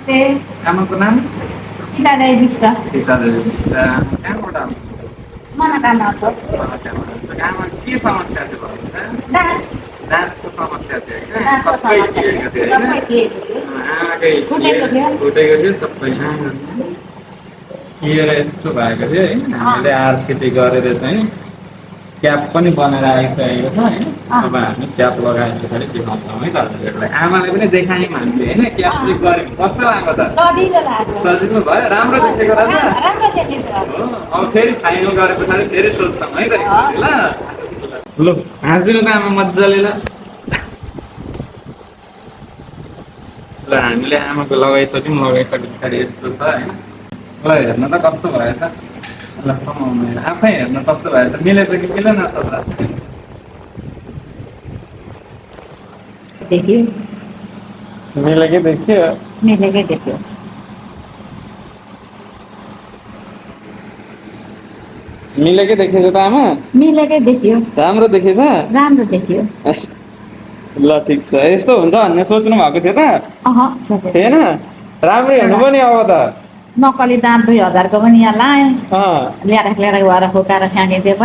आमाको नाम सीता राई विष्ट सीता देवी विष्ट। कहाँबाट आउनु? मनोकामनाको आमा के समस्या थियो भन्नुहुन्छ? दाँत दाँतको समस्या थियो होइन? दाँतको सबै समस्या खिएको थियो सबै होइन? खिएको थियो। आमाकै फुटेको थियो। फुटेको थियो सबै खिएर यस्तो भएको थियो होइन? हामीले आरसिटी गरेर चाहिँ क्याप पनि बनाएर आइसकेको छ होइन? अब हामी क्याप लगाएर चाहिँ देखाउँछौँ है तपाईँहरूलाई। आमाले पनि देखाएँ मान्थे होइन? क्याप चाहिँ गऱ्यौँ कस्तो लाग्यो त? सजिलो लाग्यो। सजिलो भयो? राम्रो देखेको रहेछ? राम्रो देखेको हो अब फेरि फाइनल गरे पछाडि फेरि सोध्छौँ है त ल ल हाँसिदिनु त आमा मजाले ल ल हामीले आमाको लगाइसक्यौँ लगाइसके पछाडि यस्तो छ होइन ल हेर्न त कस्तो भएछ ल कमाउनु आफै हेर्न कस्तो भएछ मिलेछ कि मिलेन त देखियो मिलेकै देखियो मिलेकै देखियो मिलेकै देखेछ त आमा मिलेकै देखियो राम्रो देखेछ राम्रो देखियो। ल ठिक छ यस्तो हुन्छ भन्ने सोच्नु भएको थियो त सोचेको थिएन राम्रै हेर्नु पनि अब त नक्कली दाँत 2000 को पनि यहाँ लाएँ अँ ल्याएर भएर फुकाएर फ्याँकिदियो